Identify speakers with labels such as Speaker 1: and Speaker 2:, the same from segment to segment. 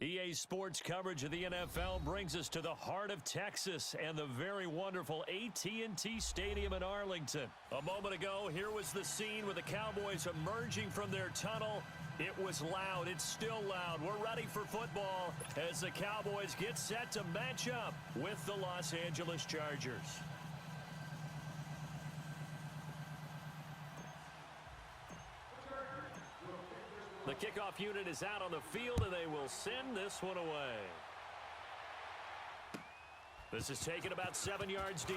Speaker 1: EA Sports coverage of the NFL brings us to the heart of Texas and the very wonderful AT&T Stadium in Arlington. A moment ago, here was the scene with the Cowboys emerging from their tunnel. It was loud. It's still loud. We're ready for football as the Cowboys get set to match up with the Los Angeles Chargers. The kickoff unit is out on the field, and they will send this one away. This is taken about 7 yards deep.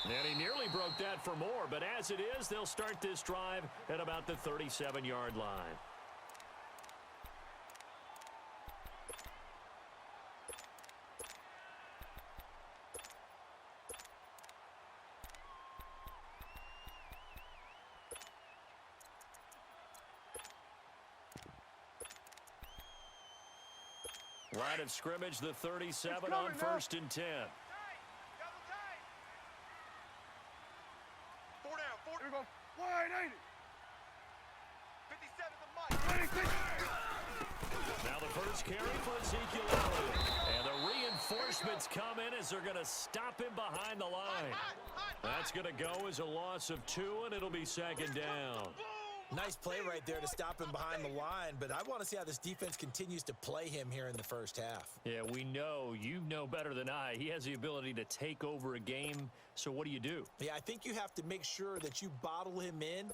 Speaker 1: And he nearly broke that for more, but as it is, they'll start this drive at about the 37-yard line. Line of scrimmage, the 37 on 1st and 10.
Speaker 2: Four down, four.
Speaker 3: Here we go. Wide, ain't it?
Speaker 2: 57 the mic.
Speaker 1: Now the first carry for Ezekiel Elliott. And the reinforcements come in as they're going to stop him behind the line. That's going to go as a loss of 2, and it'll be 2nd down.
Speaker 4: Nice play right there to stop him behind the line, but I want to see how this defense continues to play him here in the first half.
Speaker 1: Yeah, we know. You know better than I. He has the ability to take over a game, so what do you do?
Speaker 4: Yeah, I think you have to make sure that you bottle him in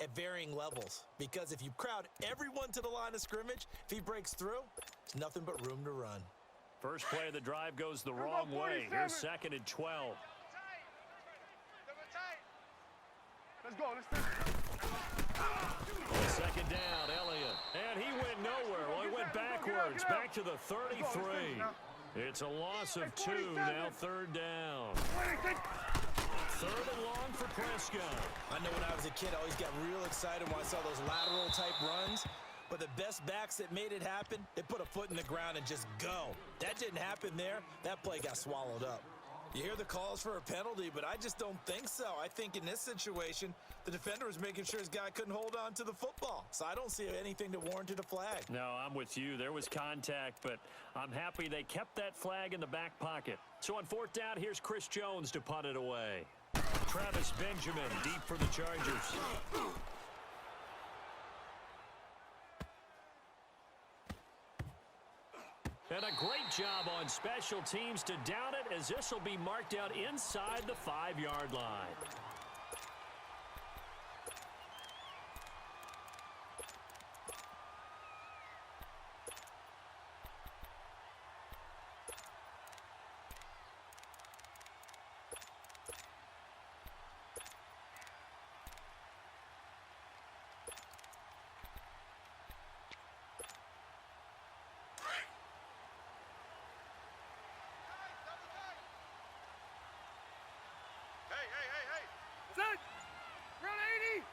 Speaker 4: at varying levels, because if you crowd everyone to the line of scrimmage, if he breaks through, there's nothing but room to run.
Speaker 1: First play of the drive goes the wrong way. Here's 2nd and 12.
Speaker 3: Let's go. Let's go.
Speaker 1: 2nd down, Elliott. And he went nowhere. Well, he went backwards, back to the 33. It's a loss of 2, now 3rd down. 3rd and long for Prescott.
Speaker 4: I know when I was a kid, I always got real excited when I saw those lateral-type runs. But the best backs that made it happen, they put a foot in the ground and just go. That didn't happen there. That play got swallowed up. You hear the calls for a penalty, but I just don't think so. I think in this situation, the defender was making sure his guy couldn't hold on to the football. So I don't see anything that warranted a flag.
Speaker 1: No, I'm with you. There was contact, but I'm happy they kept that flag in the back pocket. So on 4th down, here's Chris Jones to punt it away. Travis Benjamin deep for the Chargers. And a great job on special teams to down it, as this will be marked out inside the 5-yard line.
Speaker 2: Hey.
Speaker 3: Set. Run 80.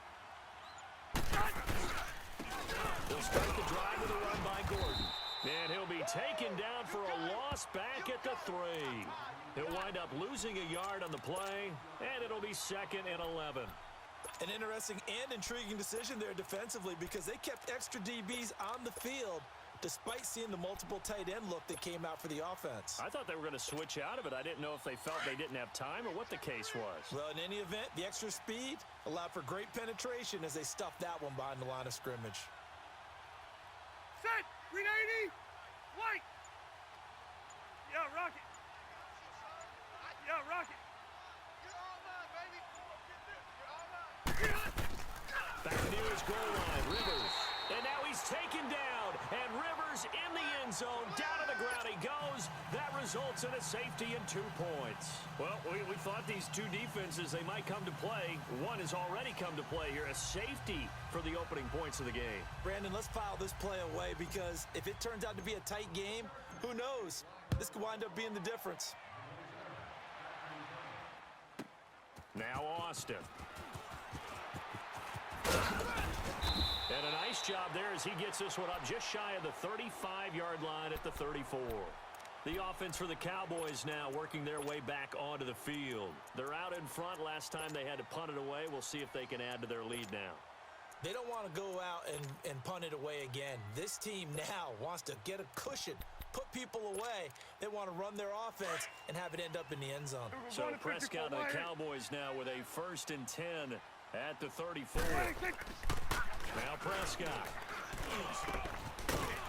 Speaker 1: They'll start the drive with a run by Gordon. And he'll be taken down for a loss back at the 3. He'll wind up losing a yard on the play, and it'll be 2nd and 11.
Speaker 4: An interesting and intriguing decision there defensively, because they kept extra DBs on the field despite seeing the multiple tight end look that came out for the offense.
Speaker 1: I thought they were going to switch out of it. I didn't know if they felt they didn't have time or what the case was.
Speaker 4: Well, in any event, the extra speed allowed for great penetration as they stuffed that one behind the line of scrimmage.
Speaker 3: Set. Green 80. White. Yeah, rocket. Yeah, rocket.
Speaker 2: You're all mine, baby. You're all mine.
Speaker 1: Back near his goal line, Rivers. And now he's taken down, and Rivers in the end zone. Down to the ground he goes. That results in a safety and 2 points. Well, we thought these two defenses, they might come to play. One has already come to play here, a safety for the opening points of the game.
Speaker 4: Brandon, let's file this play away, because if it turns out to be a tight game, who knows? This could wind up being the difference.
Speaker 1: Now Austin. And a nice job there as he gets this one up just shy of the 35-yard line at the 34. The offense for the Cowboys now working their way back onto the field. They're out in front. Last time they had to punt it away. We'll see if they can add to their lead now.
Speaker 4: They don't want to go out and punt it away again. This team now wants to get a cushion, put people away. They want to run their offense and have it end up in the end zone.
Speaker 1: So Prescott and the Cowboys now with a 1st and 10 at the 34. Now Prescott.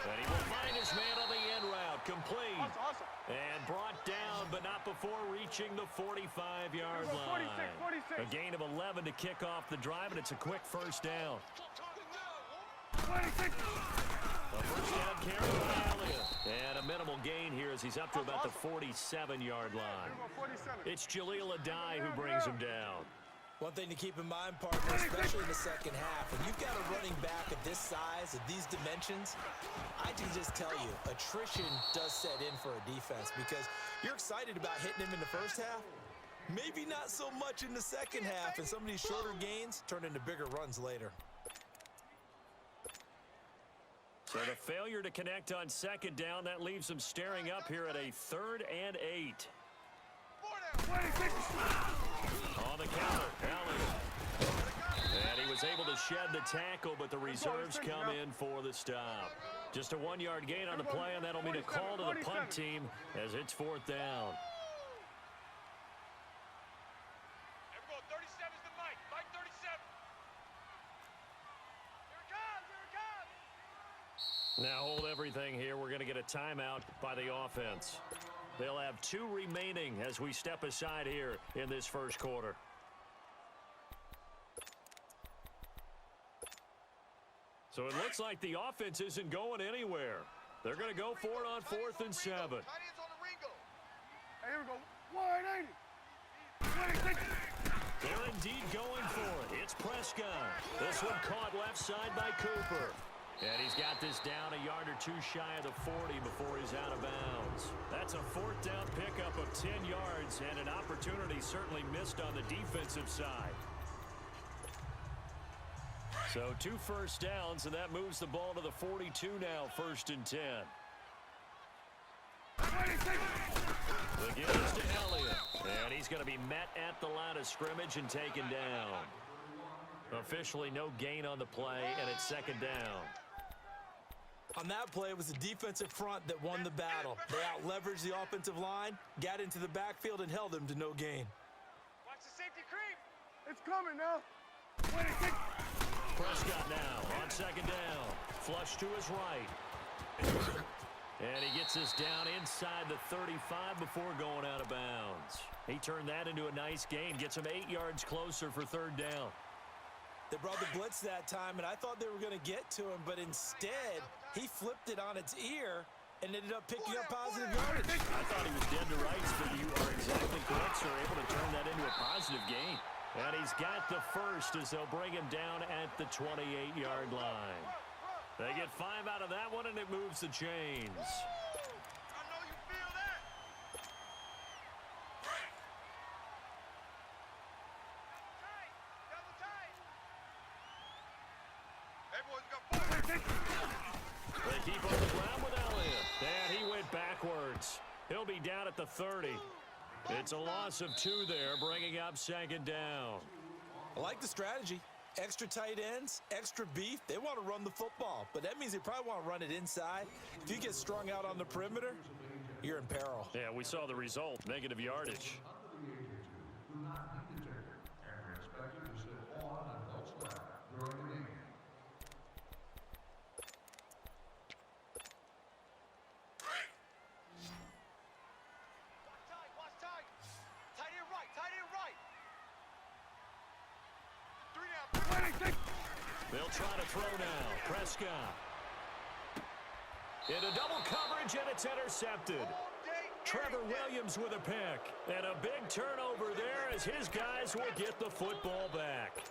Speaker 1: And he will find his man on the end route. Complete.
Speaker 2: Awesome.
Speaker 1: And brought down, but not before reaching the 45-yard line.
Speaker 2: 46.
Speaker 1: A gain of 11 to kick off the drive, and it's a quick first down.
Speaker 3: 26.
Speaker 1: A first down carry by Elliott. And a minimal gain here as he's up to about the 47-yard line.
Speaker 2: 47.
Speaker 1: It's Jaleel Adai who brings him down.
Speaker 4: One thing to keep in mind, partner, especially in the second half, when you've got a running back of this size, of these dimensions, I can just tell you, attrition does set in for a defense because you're excited about hitting him in the first half, maybe not so much in the second half, and some of these shorter gains turn into bigger runs later.
Speaker 1: So the failure to connect on second down, that leaves them staring up here at a 3rd and 8.
Speaker 3: 26.
Speaker 1: On the counter, Elliott. And he was able to shed the tackle, but the reserves come in for the stop. Just a 1-yard gain on the play, and that'll mean a call to the punt team as it's 4th down.
Speaker 2: Here we go. 37 is the Mike. Mike 37. Here it comes.
Speaker 1: Now hold everything here. We're going to get a timeout by the offense. They'll have 2 remaining as we step aside here in this first quarter. So it looks like the offense isn't going anywhere. They're going to go for it on 4th and 7.
Speaker 2: Tight ends on the Ringo.
Speaker 3: Hey, here we go. 180. 26.
Speaker 1: They're indeed going for it. It's Prescott. This one caught left side by Cooper. And he's got this down a yard or 2 shy of the 40 before he's out of bounds. That's a 4th down pickup of 10 yards and an opportunity certainly missed on the defensive side. So 2 first downs, and that moves the ball to the 42 now, 1st and 10.
Speaker 3: 26.
Speaker 1: The give is to Elliott. And he's going to be met at the line of scrimmage and taken down. Officially no gain on the play, and it's 2nd down.
Speaker 4: On that play, it was the defensive front that won the battle. They out-leveraged the offensive line, got into the backfield, and held them to no gain.
Speaker 2: Watch the safety creep.
Speaker 3: It's coming now. 26.
Speaker 1: Prescott now on 2nd down. Flush to his right. And he gets this down inside the 35 before going out of bounds. He turned that into a nice gain. Gets him 8 yards closer for 3rd down.
Speaker 4: They brought the blitz that time, and I thought they were going to get to him, but instead, he flipped it on its ear and ended up picking up positive yardage.
Speaker 1: I thought he was dead to rights, but you are exactly correct, sir. Able to turn that into a positive gain. And he's got the first as they'll bring him down at the 28-yard line. They get 5 out of that one, and it moves the chains.
Speaker 2: I know you feel that. Tight. Double tight. Hey, boys, we got 4.
Speaker 1: They keep on the ground with Elliott. And he went backwards. He'll be down at the 30. It's a loss of 2 there, bringing up 2nd down.
Speaker 4: I like the strategy. Extra tight ends, extra beef. They want to run the football, but that means they probably want to run it inside. If you get strung out on the perimeter, you're in peril.
Speaker 1: Yeah, we saw the result, negative yardage.
Speaker 2: Watch tight. Tight end right. Tight end right. 3 down.
Speaker 3: 26.
Speaker 1: They'll try to throw now. Prescott. Into double coverage, and it's intercepted. Trevor Williams with a pick. And a big turnover there as his guys will get the football back.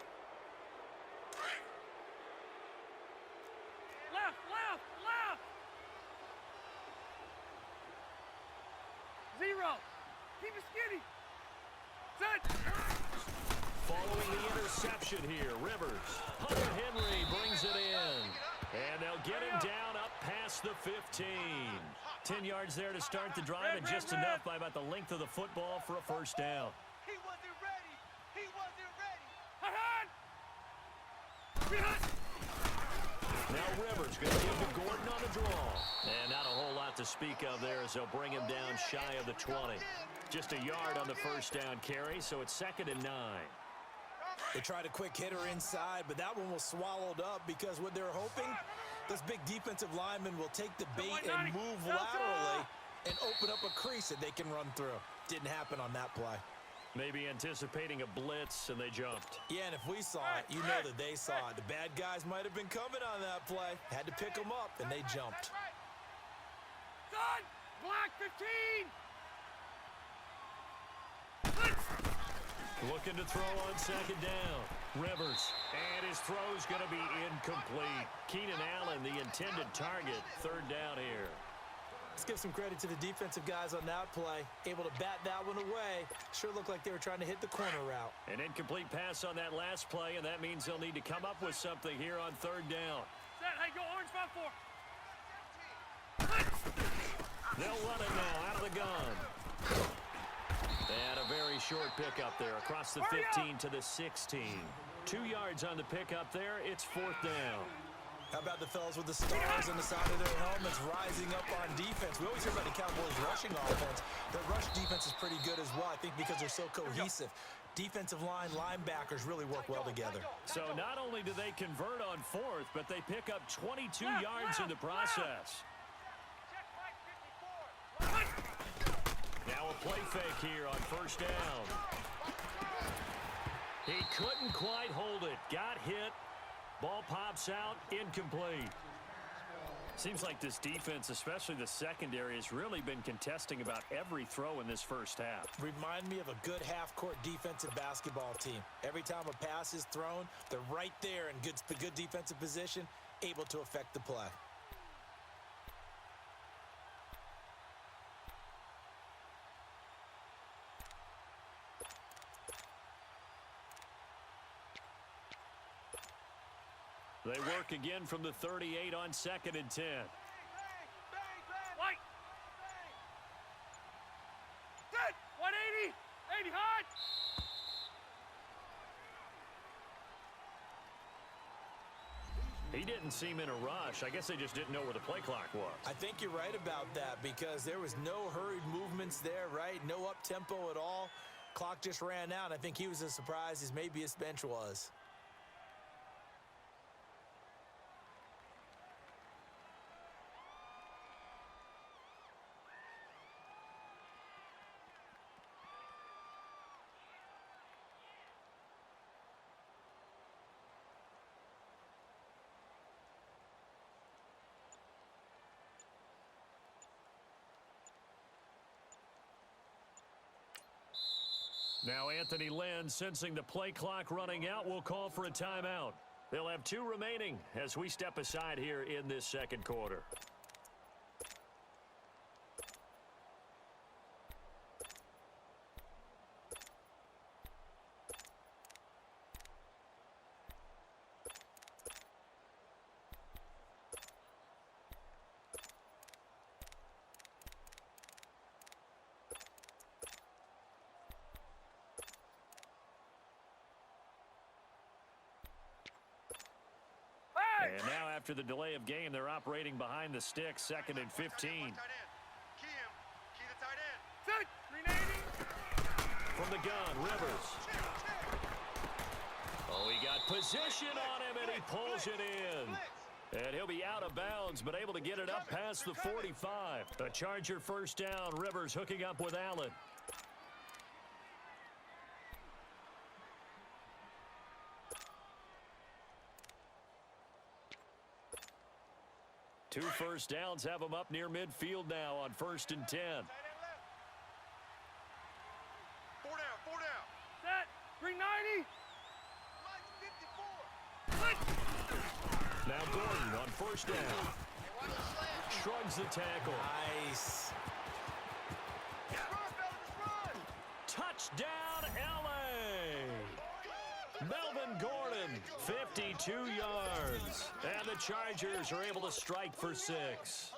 Speaker 3: Left, left, left. 0. Keep it skinny. Set.
Speaker 1: Following the interception here, Rivers. Hunter Henry brings it in. And they'll get him down up past the 15. 10 yards there to start the drive, and just enough by about the length of the football for a first down.
Speaker 2: He wasn't ready. He wasn't ready.
Speaker 1: Now Rivers going to give to Gordon on the draw. And not a whole lot to speak of there as they'll bring him down shy of the 20. Just a yard on the first down carry, so it's 2nd and 9.
Speaker 4: They tried a quick hitter inside, but that one was swallowed up because what they're hoping, this big defensive lineman will take the bait and move laterally and open up a crease that they can run through. Didn't happen on that play.
Speaker 1: Maybe anticipating a blitz, and they jumped.
Speaker 4: Yeah, and if we saw it, you know that they saw it. The bad guys might have been coming on that play. Had to pick them up, and they jumped.
Speaker 3: Son! Block 15!
Speaker 1: Looking to throw on 2nd down. Rivers. And his throw's going to be incomplete. Keenan Allen, the intended target. 3rd down here.
Speaker 4: Let's give some credit to the defensive guys on that play. Able to bat that one away. Sure looked like they were trying to hit the corner route.
Speaker 1: An incomplete pass on that last play, and that means they'll need to come up with something here on 3rd down.
Speaker 3: Set, hey, go orange 5-4.
Speaker 1: They'll run it now out of the gun. And a very short pickup there across the 15 to the 16. 2 yards on the pickup there. It's 4th down.
Speaker 4: How about the fellas with the stars on the side of their helmets rising up on defense? We always hear about the Cowboys' rushing offense. Their rush defense is pretty good as well, I think, because they're so cohesive. Defensive line, linebackers really work well together.
Speaker 1: So not only do they convert on 4th, but they pick up 22 yards in the process. Now a play fake here on 1st down. He couldn't quite hold it. Got hit. Ball pops out, incomplete. Seems like this defense, especially the secondary, has really been contesting about every throw in this first half.
Speaker 4: Remind me of a good half-court defensive basketball team. Every time a pass is thrown, they're right there in good defensive position, able to affect the play.
Speaker 1: They work again from the 38 on 2nd and 10.
Speaker 3: White! Set! 180! 80 hard!
Speaker 1: He didn't seem in a rush. I guess they just didn't know where the play clock was.
Speaker 4: I think you're right about that because there was no hurried movements there, right? No up-tempo at all. Clock just ran out. I think he was as surprised as maybe his bench was.
Speaker 1: Now Anthony Lynn, sensing the play clock running out, will call for a timeout. They'll have 2 remaining as we step aside here in this 2nd quarter. And now after the delay of game, they're operating behind the sticks, 2nd and 15.
Speaker 2: Key him. Key the tight end.
Speaker 3: Set! 390!
Speaker 1: From the gun, Rivers. Oh, he got position on him, and he pulls it in. And he'll be out of bounds, but able to get it up past the 45. A Charger 1st down. Rivers hooking up with Allen. Two 1st downs have them up near midfield now on 1st and 10.
Speaker 2: 4 down, 4 down.
Speaker 3: Set! 390!
Speaker 1: Now Gordon on 1st down. Shrugs the tackle.
Speaker 4: Nice.
Speaker 1: Touchdown, L.A. Melvin Gordon, 52 yards. And the Chargers are able to strike for 6.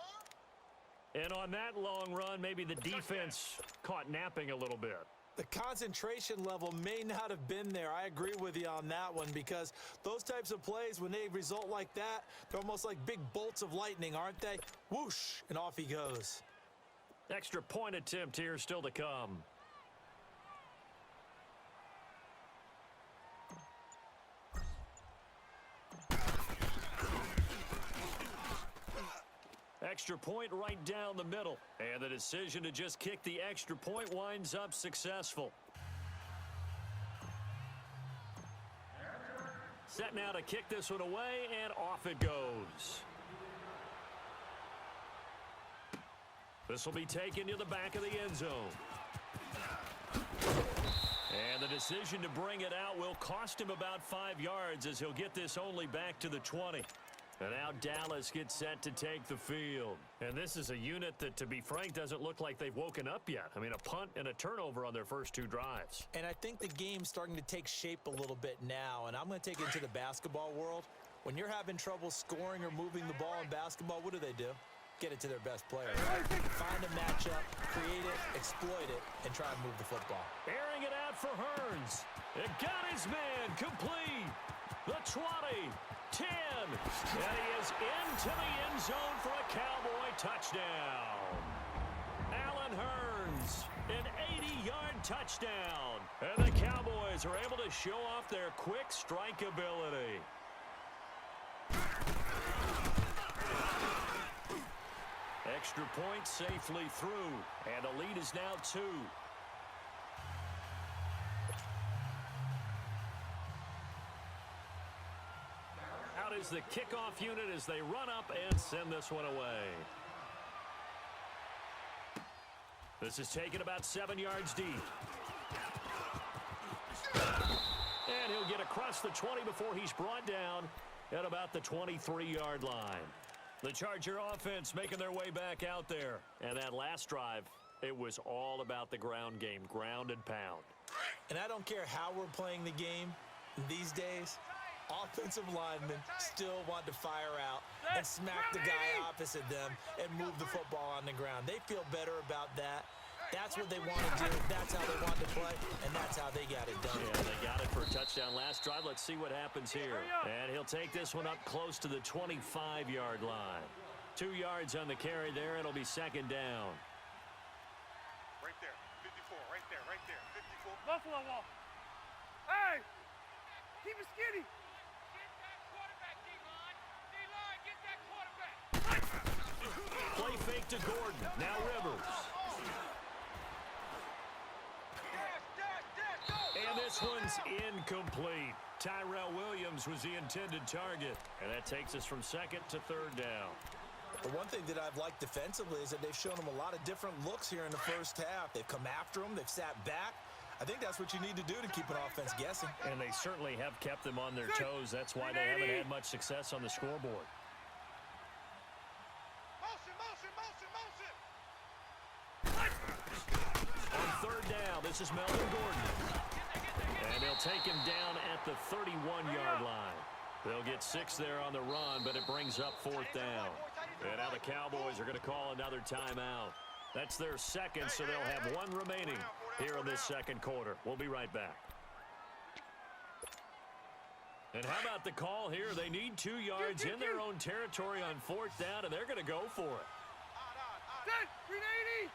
Speaker 1: And on that long run, maybe the defense caught napping a little bit.
Speaker 4: The concentration level may not have been there. I agree with you on that one because those types of plays, when they result like that, they're almost like big bolts of lightning, aren't they? Whoosh, and off he goes.
Speaker 1: Extra point attempt here still to come. Extra point right down the middle. And the decision to just kick the extra point winds up successful. Set now to kick this one away, and off it goes. This will be taken to the back of the end zone. And the decision to bring it out will cost him about 5 yards as he'll get this only back to the 20. And now Dallas gets set to take the field. And this is a unit that, to be frank, doesn't look like they've woken up yet. I mean, a punt and a turnover on their first 2 drives.
Speaker 4: And I think the game's starting to take shape a little bit now, and I'm going to take it into the basketball world. When you're having trouble scoring or moving the ball in basketball, what do? Get it to their best player. Find a matchup, create it, exploit it, and try and move the football.
Speaker 1: Airing it out for Hearns. It got his man complete. The 20, 10, and he is into the end zone for a Cowboy touchdown. Allen Hearns, an 80-yard touchdown. And the Cowboys are able to show off their quick strike ability. Extra point safely through, and the lead is now 2. Out is the kickoff unit as they run up and send this one away. This is taken about 7 yards deep. And he'll get across the 20 before he's brought down at about the 23-yard line. The Charger offense making their way back out there. And that last drive, it was all about the ground game, ground and pound.
Speaker 4: And I don't care how we're playing the game these days, offensive linemen still want to fire out and smack the guy opposite them and move the football on the ground. They feel better about that. That's what they want to do. That's how they want to play, and that's how they got it done.
Speaker 1: Yeah, they got it for a touchdown last drive. Let's see what happens here. And he'll take this one up close to the 25-yard line. 2 yards on the carry there. It'll be second down.
Speaker 2: Right there, 54, right there, 54.
Speaker 3: Buffalo wall. Hey! Keep it skinny.
Speaker 2: Get that quarterback, D-line. D-line, get that quarterback.
Speaker 1: Play fake to Gordon. Now Rivers. And this one's incomplete. Tyrell Williams was the intended target. And that takes us from second to third down.
Speaker 4: The one thing that I've liked defensively is that they've shown them a lot of different looks here in the first half. They've come after them. They've sat back. I think that's what you need to do to keep an offense guessing.
Speaker 1: And they certainly have kept them on their toes. That's why they haven't had much success on the scoreboard.
Speaker 2: Motion, motion, motion, motion.
Speaker 1: On third down, this is Melvin Gordon. And they'll take him down at the 31-yard line. They'll get 6 there on the run, but it brings up fourth down. And now the Cowboys are going to call another timeout. That's their second, so they'll have 1 remaining here in this second quarter. We'll be right back. And how about the call here? They need 2 yards in their own territory on fourth down, and they're going to go for it.
Speaker 3: Set, 380.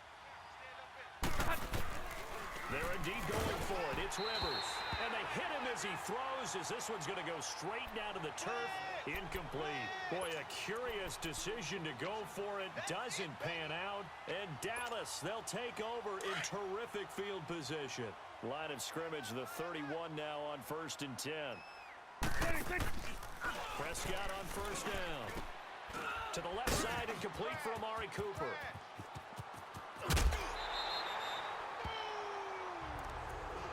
Speaker 1: They're indeed going for it. It's Rivers. And they hit him as he throws, as this one's going to go straight down to the turf. Incomplete. Boy, a curious decision to go for it. Doesn't pan out. And Dallas, they'll take over in terrific field position. Line of scrimmage, the 31 now on 1st and 10. Prescott on first down. To the left side and complete for Amari Cooper.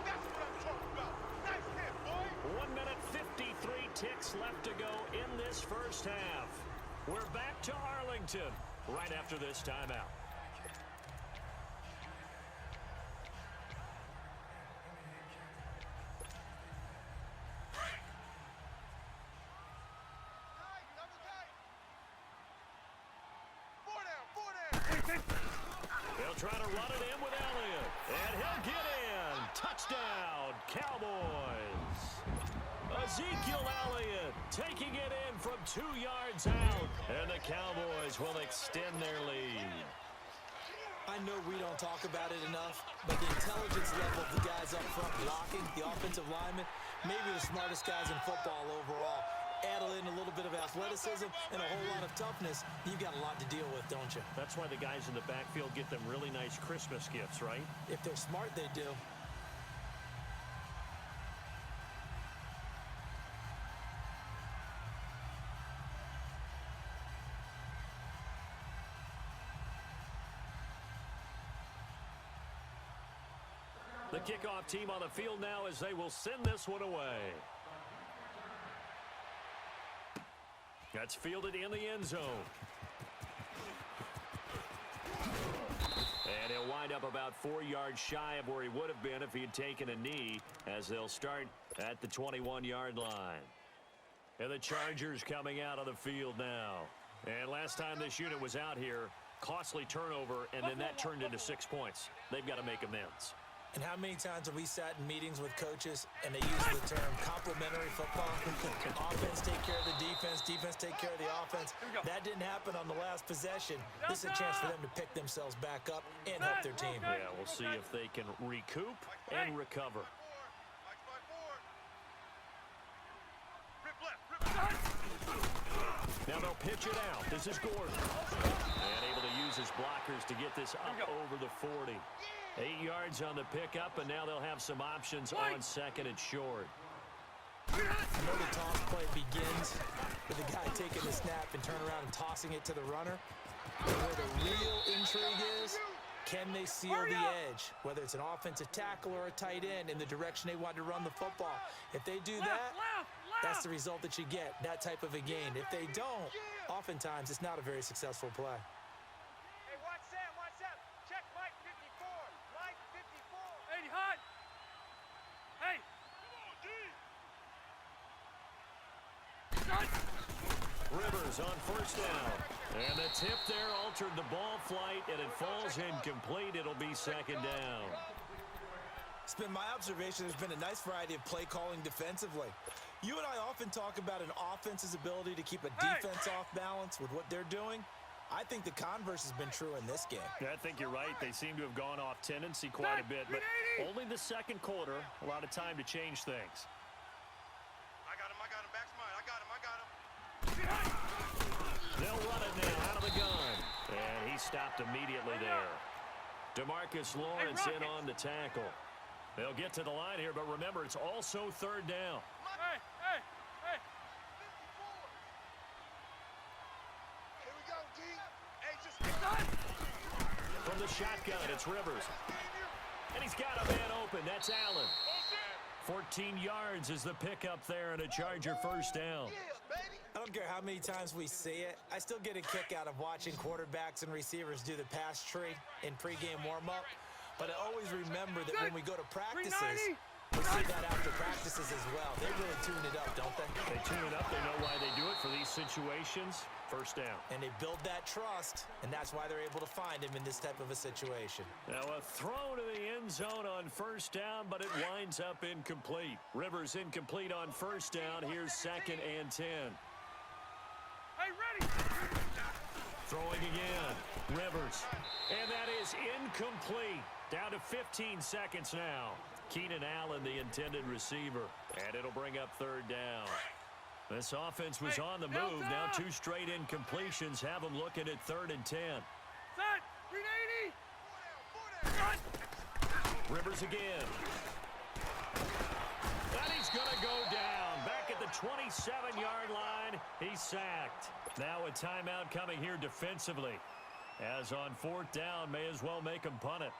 Speaker 2: That's what I'm talking about. Nice hit, boy.
Speaker 1: 1 minute, 53 ticks left to go in this first half. We're back to Arlington right after this timeout.
Speaker 2: Tight, double tight. 4 down, 4 down.
Speaker 1: They'll try to run it in with Elliott. And he'll get in. Touchdown, Cowboys. Ezekiel Elliott taking it in from 2 yards out. And the Cowboys will extend their lead.
Speaker 4: I know we don't talk about it enough, but the intelligence level of the guys up front blocking, the offensive linemen, maybe the smartest guys in football overall. Add in a little bit of athleticism and a whole lot of toughness, you've got a lot to deal with, don't you?
Speaker 1: That's why the guys in the backfield get them really nice Christmas gifts, right?
Speaker 4: If they're smart, they do.
Speaker 1: The kickoff team on the field now as they will send this one away. That's fielded in the end zone. And he'll wind up about 4 yards shy of where he would have been if he had taken a knee, as they'll start at the 21-yard line. And the Chargers coming out on the field now. And last time this unit was out here, costly turnover, and then that turned into 6 points. They've got to make amends.
Speaker 4: And how many times have we sat in meetings with coaches and they use the term complementary football? Offense take care of the defense, defense take care of the offense. That didn't happen on the last possession. This is a chance for them to pick themselves back up and help their team.
Speaker 1: Yeah, we'll see if they can recoup and recover. Now they'll pitch it out. This is Gordon. And able to use his blockers to get this up over the 40. 8 yards on the pickup, and now they'll have some options on second and short.
Speaker 4: I know the toss play begins with the guy taking the snap and turning around and tossing it to the runner. But where the real intrigue is, can they seal the edge, whether it's an offensive tackle or a tight end, in the direction they want to run the football? If they do that, that's the result that you get, that type of a gain. If they don't, oftentimes it's not a very successful play.
Speaker 3: Hey, watch Sam, watch Sam. Check Mike 54. Mike 54. Hey, hot. Hey.
Speaker 1: Rivers on first down. And the tip there altered the ball flight, and it falls incomplete. It'll be second down.
Speaker 4: It's been my observation there's been a nice variety of play calling defensively. You and I often talk about an offense's ability to keep a defense off balance with what they're doing. I think the converse has been true in this game.
Speaker 1: I think you're right. They seem to have gone off tendency quite a bit, but only the second quarter, a lot of time to change things.
Speaker 2: I got him, back's mine. I got him.
Speaker 1: They'll run it now out of the gun. And he stopped immediately there. DeMarcus Lawrence in on the tackle. They'll get to the line here, but remember, it's also third down.
Speaker 3: Hey.
Speaker 2: Here we go, D. Hey, just
Speaker 1: From the shotgun, it's Rivers. And he's got a man open. That's Allen. 14 yards is the pickup there, and a Charger first down.
Speaker 4: I don't care how many times we see it. I still get a kick out of watching quarterbacks and receivers do the pass tree in pregame warm-up. But I always remember that when we go to practices, we see that after practices as well. They really tune it up, don't they?
Speaker 1: They tune it up. They know why they do it for these situations. First down.
Speaker 4: And they build that trust, and that's why they're able to find him in this type of a situation.
Speaker 1: Now a throw to the end zone on first down, but it winds up incomplete. Rivers incomplete on first down. Here's second and 10.
Speaker 3: Hey, ready.
Speaker 1: Throwing again. Rivers. And that is incomplete. Down to 15 seconds now. Keenan Allen, the intended receiver. And it'll bring up third down. This offense was on the move. Now 2 straight incompletions have them looking at third and 10.
Speaker 3: Set. 380.
Speaker 1: Rivers again. And he's going to go down. Back at the 27-yard line. He's sacked. Now a timeout coming here defensively. As on fourth down, may as well make him punt it.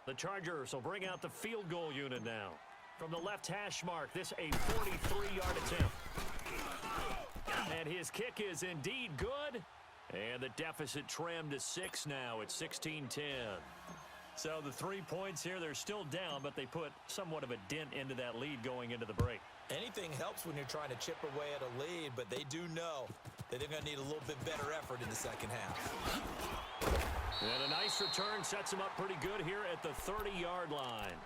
Speaker 1: The Chargers will bring out the field goal unit now. From the left hash mark, this a 43-yard attempt. And his kick is indeed good. And the deficit trimmed to 6 now at 16-10. So the 3 points here, they're still down, but they put somewhat of a dent into that lead going into the break.
Speaker 4: Anything helps when you're trying to chip away at a lead, but they do know that they're going to need a little bit better effort in the second half.
Speaker 1: And a nice return sets them up pretty good here at the 30-yard line.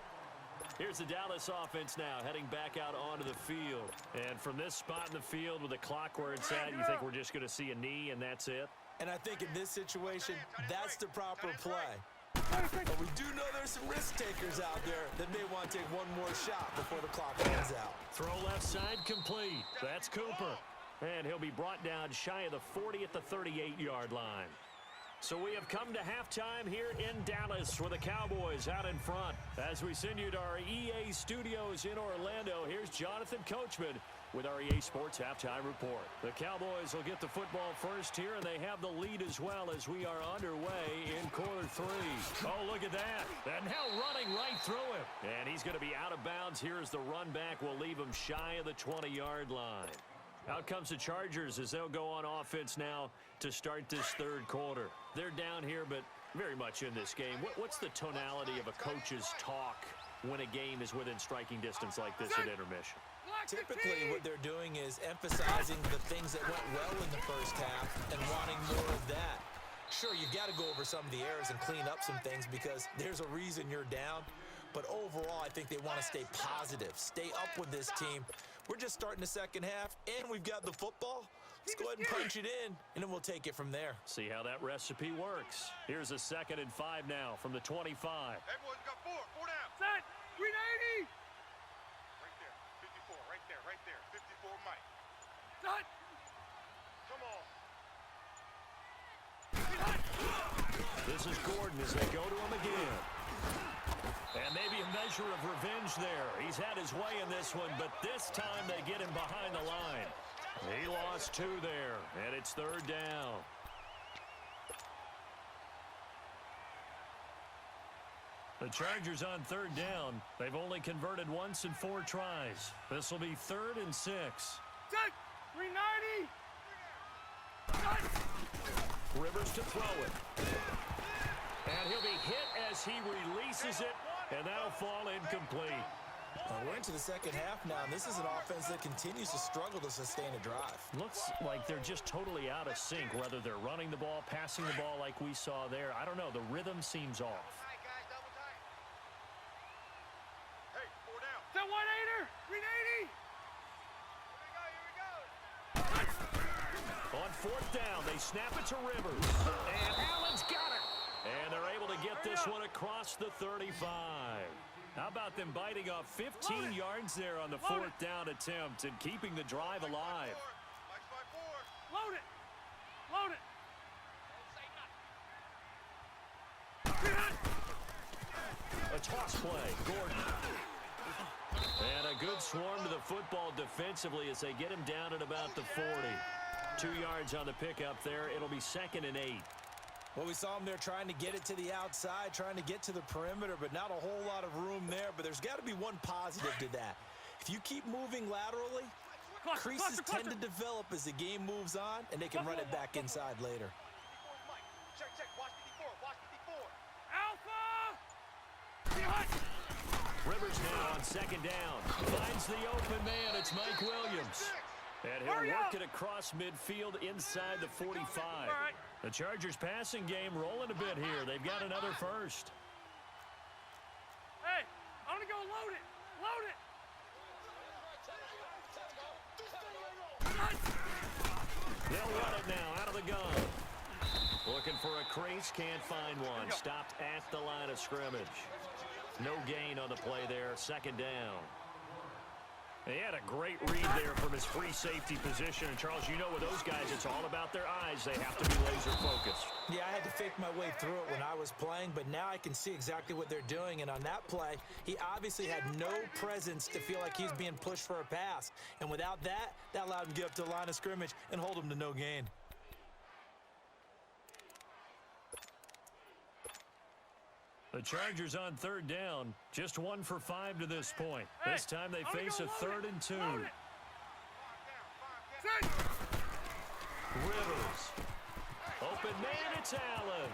Speaker 1: Here's the Dallas offense now heading back out onto the field. And from this spot in the field with the clock where it's at, you think we're just going to see a knee and that's it?
Speaker 4: And I think in this situation, that's the proper play. But we do know there's some risk takers out there that may want to take one more shot before the clock runs out.
Speaker 1: Throw left side complete. That's Cooper. And he'll be brought down shy of the 40 at the 38-yard line. So we have come to halftime here in Dallas with the Cowboys out in front. As we send you to our EA studios in Orlando, here's Jonathan Coachman with our EA Sports Halftime Report. The Cowboys will get the football first here, and they have the lead as well as we are underway in quarter three. Oh, look at that. And now running right through him. And he's going to be out of bounds here as the run back will leave him shy of the 20-yard line. Out comes the Chargers as they'll go on offense now to start this third quarter. They're down here, but very much in this game. What's the tonality of a coach's talk when a game is within striking distance like this at intermission?
Speaker 4: Typically, what they're doing is emphasizing the things that went well in the first half and wanting more of that. Sure, you've got to go over some of the errors and clean up some things because there's a reason you're down. But overall, I think they want to stay positive, stay up with this team. We're just starting the second half, and we've got the football. Let's go ahead and punch it in, and then we'll take it from there.
Speaker 1: See how that recipe works. Here's a 2nd and 5 now from the 25.
Speaker 2: Everyone's got four down.
Speaker 3: Set. 380.
Speaker 2: Right there, 54, right there, 54, Mike.
Speaker 3: Set.
Speaker 2: Come on.
Speaker 1: This is Gordon as they go to him again. And maybe a measure of revenge there. He's had his way in this one, but this time they get him behind the line. He lost 2 there, and it's 3rd down. The Chargers on 3rd down. They've only converted once in 4 tries. This will be 3rd and 6.
Speaker 3: Set. 390.
Speaker 1: Rivers to throw it. And he'll be hit as he releases it, and that'll fall incomplete.
Speaker 4: We're into the second half now, and this is an offense that continues to struggle to sustain a drive.
Speaker 1: Looks like they're just totally out of sync, whether they're running the ball, passing the ball like we saw there. I don't know. The rhythm seems off.
Speaker 2: Hey, 4 down.
Speaker 3: Set 180. 380.
Speaker 1: On 4th down, they snap it to Rivers. And Allen's got it. And they're able to get this one across the 35. How about them biting off 15 yards there on the 4th down attempt and keeping the drive alive?
Speaker 2: Mike's by 4.
Speaker 3: Load it. Load it.
Speaker 1: A toss play. Gordon. And a good swarm to the football defensively as they get him down at about the 40. 2 yards on the pickup there. It'll be 2nd and 8.
Speaker 4: Well, we saw him there trying to get it to the outside, trying to get to the perimeter, but not a whole lot of room there. But there's got to be one positive to that. If you keep moving laterally, creases tend to develop as the game moves on, and they can run it back inside later.
Speaker 2: Check, watch 54, watch 54.
Speaker 3: Alpha.
Speaker 1: Rivers now on 2nd down. Finds the open man. It's Mike Williams. And he'll work it across midfield inside the 45. The Chargers passing game rolling a bit here. They've got another first.
Speaker 3: Hey, I'm going to go load it. Load it.
Speaker 1: They'll run it now out of the gun. Looking for a crease, can't find one. Stopped at the line of scrimmage. No gain on the play there, 2nd down. He had a great read there from his free safety position. And, Charles, you know with those guys, it's all about their eyes. They have to be laser focused.
Speaker 4: Yeah, I had to fake my way through it when I was playing, but now I can see exactly what they're doing. And on that play, he obviously had no presence to feel like he's being pushed for a pass. And without that, that allowed him to get up to the line of scrimmage and hold him to no gain.
Speaker 1: The Chargers on 3rd down, just 1 for 5 to this point. This time they face a 3rd and 2. Rivers. Open man, it's Allen.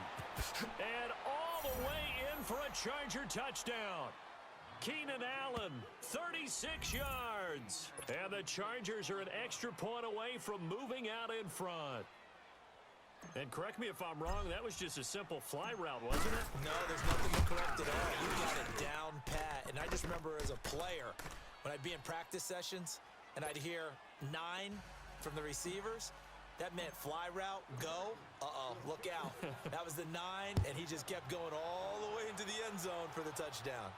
Speaker 1: And all the way in for a Charger touchdown. Keenan Allen, 36 yards. yards. And the Chargers are an extra point away from moving out in front. And correct me if I'm wrong, that was just a simple fly route, wasn't it?
Speaker 4: No, there's nothing to correct at all. You got it down pat. And I just remember as a player, when I'd be in practice sessions and I'd hear 9 from the receivers, that meant fly route, go. Uh-oh, look out. That was the 9, and he just kept going all the way into the end zone for the touchdown.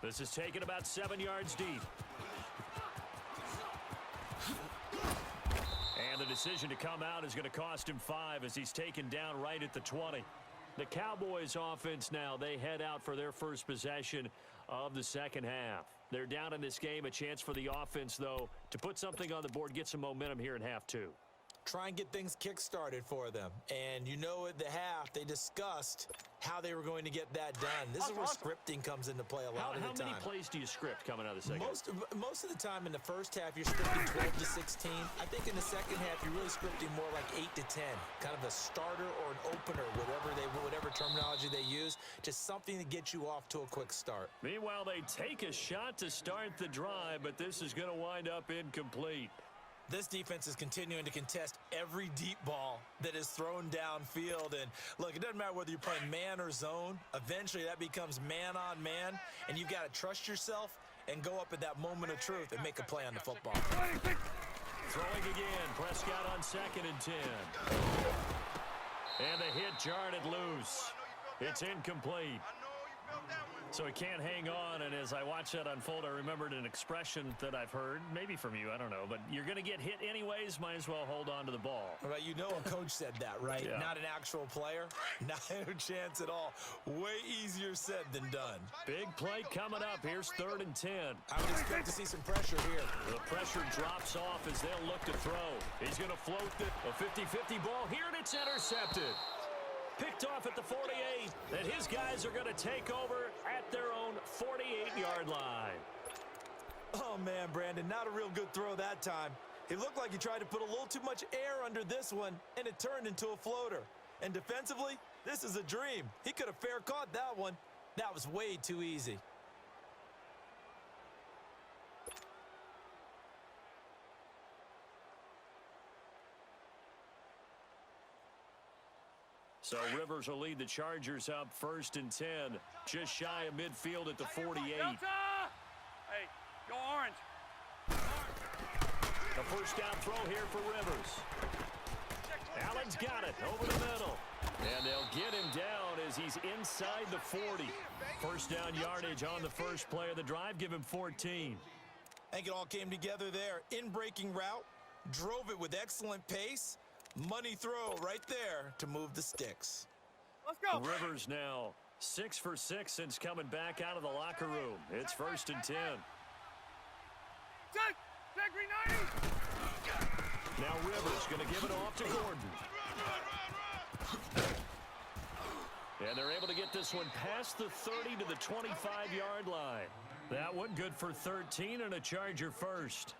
Speaker 1: This is taken about 7 yards deep. And the decision to come out is going to cost him 5 as he's taken down right at the 20. The Cowboys offense now, they head out for their first possession of the second half. They're down in this game, a chance for the offense, though, to put something on the board, get some momentum here in half 2.
Speaker 4: Try and get things kick-started for them. And you know at the half, they discussed how they were going to get that done. This is where scripting comes into play a lot of the time.
Speaker 1: How many plays do you script coming out of the second?
Speaker 4: Most of the time in the first half, you're scripting 12 to 16. I think in the second half, you're really scripting more like 8 to 10. Kind of a starter or an opener, whatever terminology they use. Just something to get you off to a quick start.
Speaker 1: Meanwhile, they take a shot to start the drive, but this is going to wind up incomplete.
Speaker 4: This defense is continuing to contest every deep ball that is thrown downfield. And look, it doesn't matter whether you're playing man or zone. Eventually, that becomes man on man, and you've got to trust yourself and go up at that moment of truth and make a play on the football.
Speaker 1: Throwing again, Prescott on 2nd and 10. And the hit jarred it loose. It's incomplete. So he can't hang on, and as I watched that unfold, I remembered an expression that I've heard, maybe from you, I don't know, but you're going to get hit anyways, might as well hold on to the ball.
Speaker 4: Right, you know a coach said that, right?
Speaker 1: Yeah.
Speaker 4: Not an actual player. Not a chance at all. Way easier said than done.
Speaker 1: Big play coming up. Here's 3rd and 10.
Speaker 4: I would expect to see some pressure here.
Speaker 1: The pressure drops off as they'll look to throw. He's going to float a 50-50 ball here, and it's intercepted. Picked off at the 48, and his guys are going to take over at their own 48-yard line.
Speaker 4: Oh, man, Brandon, not a real good throw that time. It looked like he tried to put a little too much air under this one, and it turned into a floater. And defensively, this is a dream. He could have fair caught that one. That was way too easy.
Speaker 1: So Rivers will lead the Chargers up 1st and 10, just shy of midfield at the 48.
Speaker 3: Delta! Hey, go orange.
Speaker 1: The first down throw here for Rivers. Allen's got it over the middle. And they'll get him down as he's inside the 40. First down yardage on the first play of the drive. Give him 14.
Speaker 4: I think it all came together there. In-breaking route, drove it with excellent pace. Money throw right there to move the sticks.
Speaker 3: Let's go.
Speaker 1: Rivers now 6 for 6 since coming back out of the locker room. It's 1st and 10.
Speaker 3: Check, 390.
Speaker 1: Now Rivers going to give it off to Gordon. And they're able to get this one past the 30 to the 25-yard line. That one good for 13 and a Charger first.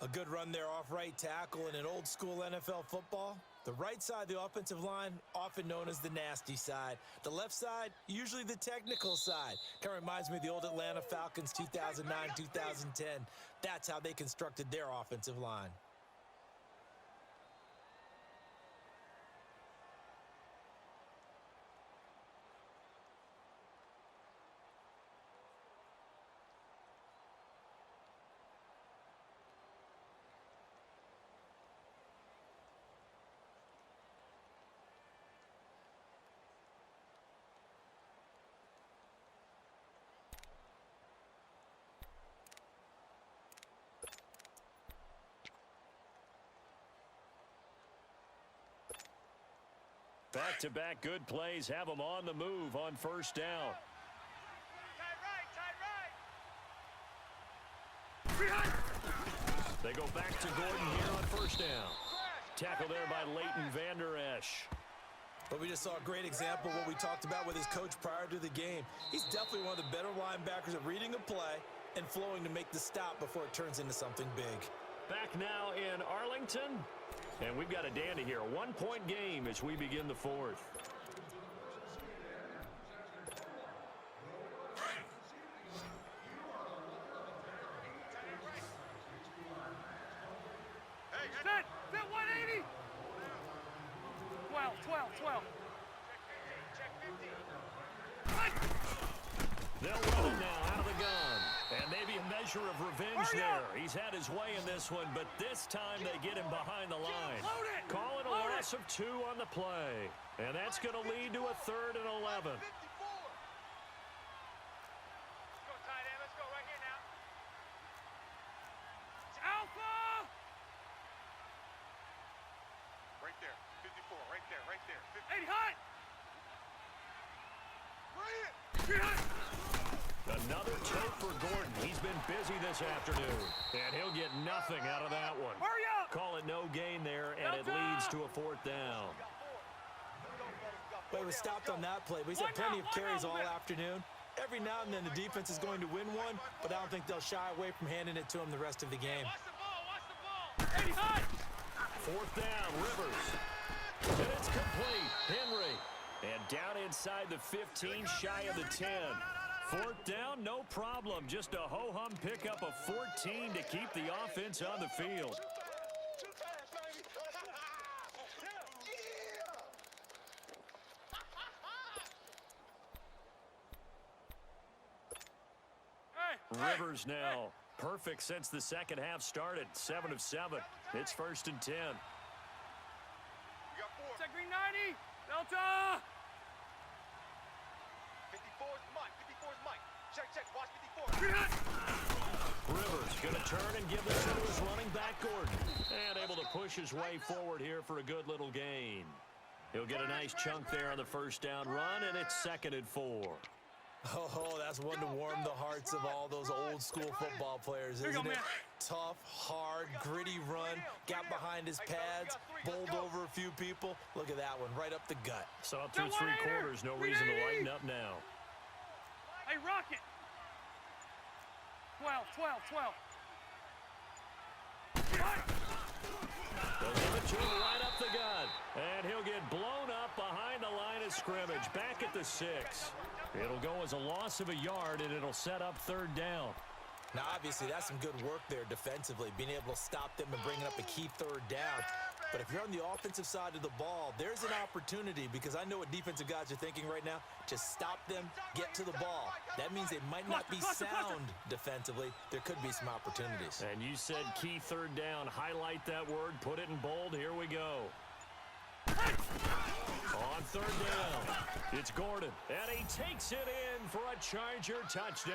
Speaker 4: A good run there off right tackle in an old-school NFL football. The right side of the offensive line, often known as the nasty side. The left side, usually the technical side. Kind of reminds me of the old Atlanta Falcons 2009, 2010. That's how they constructed their offensive line.
Speaker 1: Back-to-back good plays have them on the move on first down.
Speaker 3: Tight right.
Speaker 1: They go back to Gordon here on first down. Tackle there by Leighton Vander Esch.
Speaker 4: But we just saw a great example of what we talked about with his coach prior to the game. He's definitely one of the better linebackers at reading a play and flowing to make the stop before it turns into something big.
Speaker 1: Back now in Arlington. And we've got a dandy here. A one-point game as we begin the fourth.
Speaker 3: 12. Check 15.
Speaker 1: They'll run it now out of the gun. And maybe a measure of revenge there. He's had his way in this one, but this time they get him behind the line. Call it a loss of 2 on the play. And that's going to lead to a 3rd and 11.
Speaker 3: Let's go, tight end. Let's go right here now. It's Alpha!
Speaker 2: Right there. 54. Right there. Right there. 50.
Speaker 3: 80 hot!
Speaker 1: Another tote for Gordon. He's been busy this afternoon. And he'll get nothing out of that one.
Speaker 3: Hurry up!
Speaker 1: Call it no gain there, and it leads to a 4th down.
Speaker 4: But he was stopped on that play. But he's had plenty of carries all afternoon. Every now and then the defense is going to win one, but I don't think they'll shy away from handing it to him the rest of the game.
Speaker 3: Watch the ball! Watch the ball! 80 hot!
Speaker 1: 4th down, Rivers. And it's complete. Henry. And down inside the 15, shy of the 10. 4th down, no problem. Just a ho-hum pickup of 14 to keep the offense on the field. Rivers now. Perfect since the second half started. 7 of 7. It's 1st and 10.
Speaker 2: We got 4.
Speaker 3: Check green 90! Delta!
Speaker 2: 54's Mike. 54's Mike. Check. Watch 54.
Speaker 1: Rivers going to turn and give this to his running back, Gordon. And able to push his way forward here for a good little gain. He'll get a nice chunk there on the 1st down run, and it's 2nd and 4.
Speaker 4: Oh, that's one to warm the hearts of all those old school football players, isn't it? Tough, hard, gritty run, got behind his pads, bowled over a few people. Look at that one, right up the gut.
Speaker 1: Saw through 3 quarters, no reason to lighten up now.
Speaker 3: Hey, Rocket! 12.
Speaker 1: They'll give it to him right up the gut. And he'll get blown up behind the line of scrimmage, back at the 6. It'll go as a loss of a yard, and it'll set up 3rd down.
Speaker 4: Now, obviously, that's some good work there defensively, being able to stop them and bringing up a key 3rd down. But if you're on the offensive side of the ball, there's an opportunity, because I know what defensive guys are thinking right now. Just stop them, get to the ball. That means they might not be sound defensively. There could be some opportunities.
Speaker 1: And you said key 3rd down. Highlight that word, put it in bold. Here we go. On 3rd down, it's Gordon, and he takes it in for a Charger touchdown.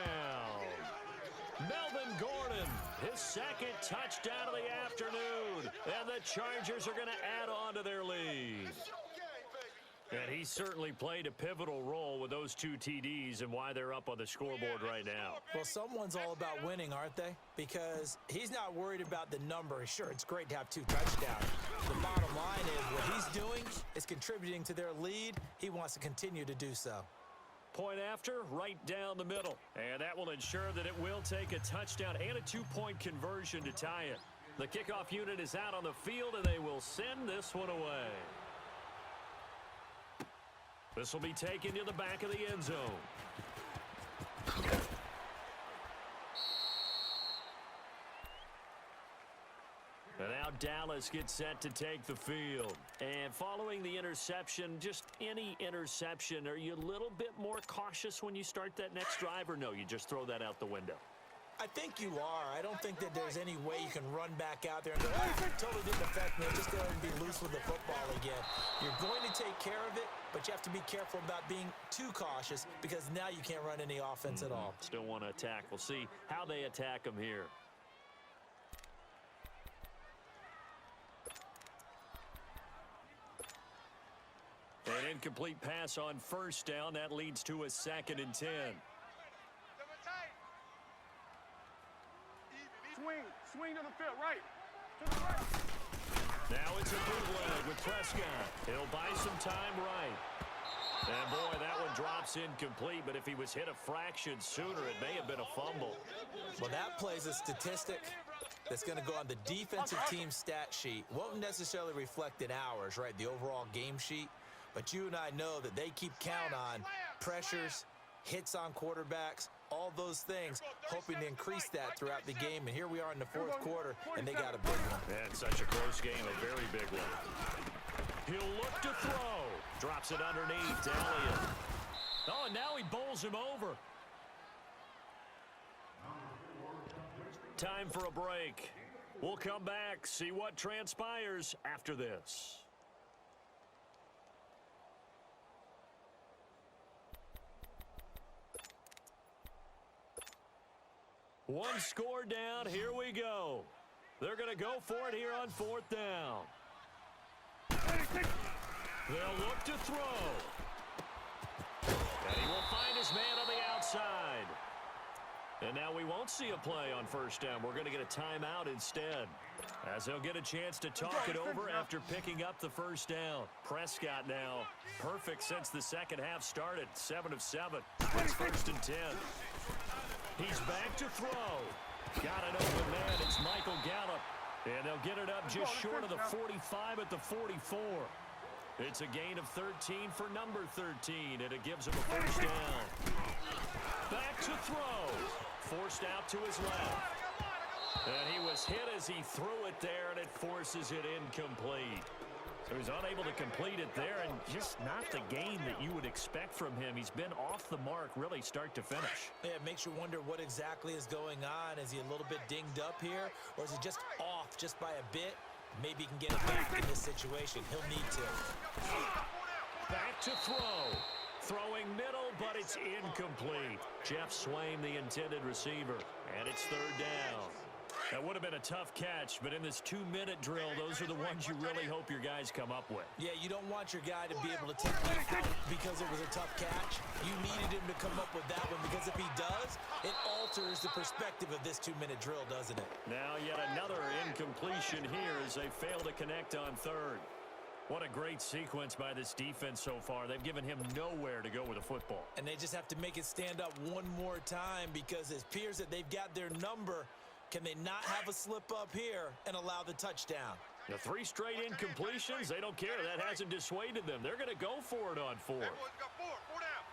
Speaker 1: Melvin Gordon, his 2nd touchdown of the afternoon, and the Chargers are going to add on to their lead. And he certainly played a pivotal role with those 2 TDs and why they're up on the scoreboard right now.
Speaker 4: Well, someone's all about winning, aren't they? Because he's not worried about the number. Sure, it's great to have 2 touchdowns. The bottom line is what he's doing is contributing to their lead. He wants to continue to do so.
Speaker 1: Point after, right down the middle. And that will ensure that it will take a touchdown and a 2-point conversion to tie it. The kickoff unit is out on the field, and they will send this one away. This will be taken to the back of the end zone. And now Dallas gets set to take the field. And following the interception, just any interception, are you a little bit more cautious when you start that next drive, or no, you just throw that out the window?
Speaker 4: I think you are. I don't think that there's any way you can run back out there and go, totally didn't affect me. I'll just go ahead and be loose with the football again. You're going to take care of it, but you have to be careful about being too cautious, because now you can't run any offense at all.
Speaker 1: Still want to attack. We'll see how they attack them here. An incomplete pass on 1st down. That leads to a 2nd and 10.
Speaker 3: Swing to the field, right. To the right.
Speaker 1: Now it's a bootleg with Prescott. He'll buy some time right. And boy, that one drops incomplete, but if he was hit a fraction sooner, it may have been a fumble.
Speaker 4: Well, that plays a statistic that's going to go on the defensive team stat sheet. Won't necessarily reflect in ours, right, the overall game sheet. But you and I know that they keep count on pressures, hits on quarterbacks, all those things, hoping to increase that throughout the game. And here we are in the 4th quarter, and they got a big one.
Speaker 1: And such a close game, a very big one. He'll look to to throw. Drops it underneath to Elliott. Oh, and now he bowls him over. Time for a break. We'll come back, see what transpires after this. One score down, here we go. They're going to go for it here on 4th down. They'll look to throw. And he will find his man on the outside. And now we won't see a play on 1st down. We're going to get a timeout instead, as they'll get a chance to talk it over after picking up the 1st down. Prescott now perfect since the second half started. 7 of 7. It's 1st and 10. He's back to throw. Got an open man. It's Michael Gallup. And they'll get it up just short of the 45 at the 44. It's a gain of 13 for number 13, and it gives him a 1st down. Back to throw. Forced out to his left. And he was hit as he threw it there, and it forces it incomplete. So he's unable to complete it there, and just not the game that you would expect from him. He's been off the mark really start to finish.
Speaker 4: Yeah, it makes you wonder what exactly is going on. Is he a little bit dinged up here, or is he just off just by a bit? Maybe he can get it back in this situation. He'll need to.
Speaker 1: Back to throw. Throwing middle, but it's incomplete. Jeff Swain, the intended receiver, and it's 3rd down. That would have been a tough catch, but in this 2-minute drill, those are the ones you really hope your guys come up with.
Speaker 4: Yeah, you don't want your guy to be able to take that out because it was a tough catch. You needed him to come up with that one, because if he does, it alters the perspective of this 2-minute drill, doesn't it?
Speaker 1: Now yet another incompletion here as they fail to connect on 3rd. What a great sequence by this defense so far. They've given him nowhere to go with the football.
Speaker 4: And they just have to make it stand up one more time, because it appears that they've got their number. Can they not have a slip up here and allow the touchdown?
Speaker 1: The 3 straight incompletions, they don't care. That hasn't dissuaded them. They're going to go for it on 4.
Speaker 2: Hey, boys, got 4. 4 down.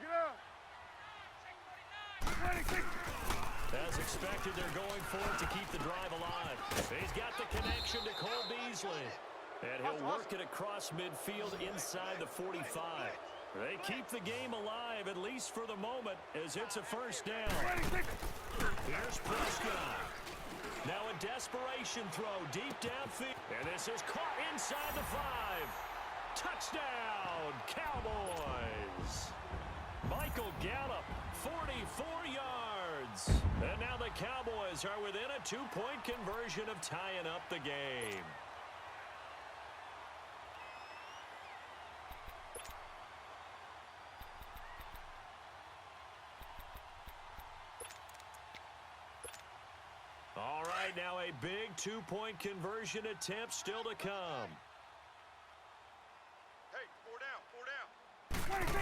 Speaker 3: Get out.
Speaker 1: As expected, they're going for it to keep the drive alive. He's got the connection to Cole Beasley. And he'll work it across midfield inside the 45. They keep the game alive, at least for the moment, as it's a 1st down. Here's Prescott. Now a desperation throw deep downfield. And this is caught inside the 5. Touchdown, Cowboys. Michael Gallup, 44 yards. And now the Cowboys are within a 2-point conversion of tying up the game. All right, now a big 2-point conversion attempt still to come.
Speaker 2: Hey, 4 down. 4 down.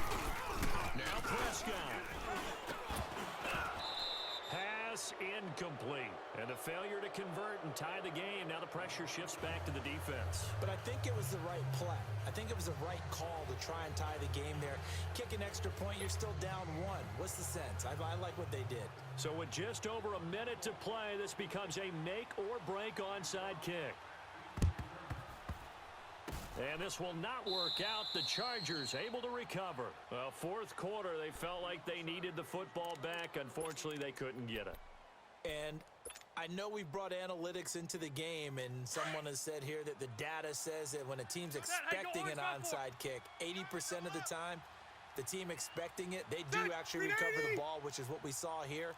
Speaker 1: Now Prescott. Pass incomplete. And a failure to convert and tie the game. Now the pressure shifts back to the defense.
Speaker 4: But I think it was the right play. I think it was the right call to try and tie the game there. Kick an extra point, you're still down 1. What's the sense? I like what they did.
Speaker 1: So with just over a minute to play, this becomes a make-or-break onside kick. And this will not work out. The Chargers able to recover. Well, 4th quarter, they felt like they needed the football back. Unfortunately, they couldn't get it.
Speaker 4: And I know we've brought analytics into the game, and someone has said here that the data says that when a team's expecting an onside kick, 80% of the time, the team expecting it, they do actually recover the ball, which is what we saw here.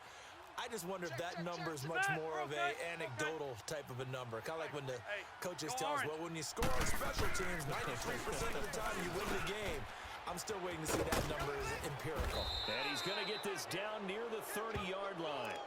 Speaker 4: I just wonder if that number is much more of a anecdotal type of a number. Kind of like when the coaches tell us, well, when you score on special teams, 93% of the time you win the game. I'm still waiting to see that number is empirical.
Speaker 1: And he's going to get this down near the 30-yard line.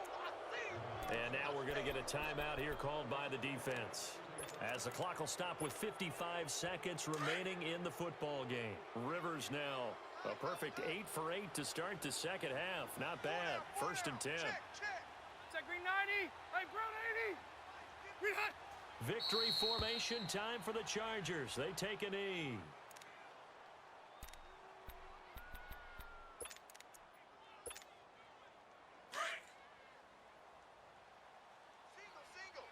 Speaker 1: And now we're going to get a timeout here called by the defense, as the clock will stop with 55 seconds remaining in the football game. Rivers now a perfect 8 for 8 to start the second half. Not bad. 1st and 10.
Speaker 3: Check green 90. Hey, brown 80. Green hot.
Speaker 1: Victory formation time for the Chargers. They take a knee.
Speaker 2: Single.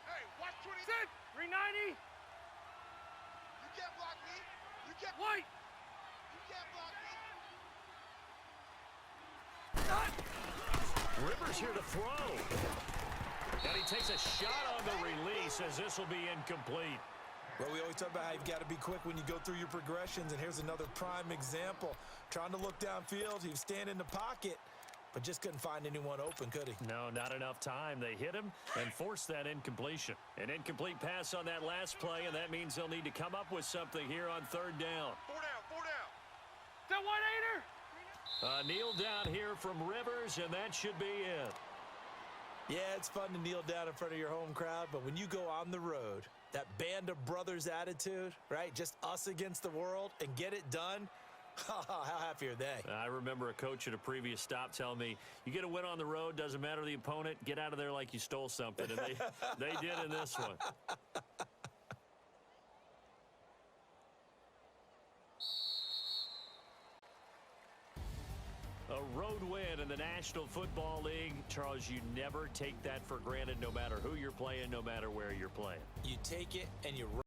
Speaker 2: Hey, watch 20.
Speaker 3: Set. 390.
Speaker 2: You can't block me. You can't.
Speaker 3: White.
Speaker 2: You can't block me.
Speaker 1: Rivers here to throw. And he takes a shot on the release as this will be incomplete.
Speaker 4: Well, we always talk about how you've got to be quick when you go through your progressions, and here's another prime example. Trying to look downfield, he was standing in the pocket, but just couldn't find anyone open, could he?
Speaker 1: No, not enough time. They hit him and forced that incompletion. An incomplete pass on that last play, and that means they'll need to come up with something here on third down.
Speaker 2: 4 down, 4 down.
Speaker 3: That 1-8er.
Speaker 1: Kneel down here from Rivers, and that should be it.
Speaker 4: Yeah, it's fun to kneel down in front of your home crowd, but when you go on the road, that band of brothers attitude, right? Just us against the world and get it done. How happy are they?
Speaker 1: I remember a coach at a previous stop telling me, you get a win on the road, doesn't matter the opponent, get out of there like you stole something. And they did in this one. A road win in the National Football League. Charles, you never take that for granted, no matter who you're playing, no matter where you're playing.
Speaker 4: You take it and you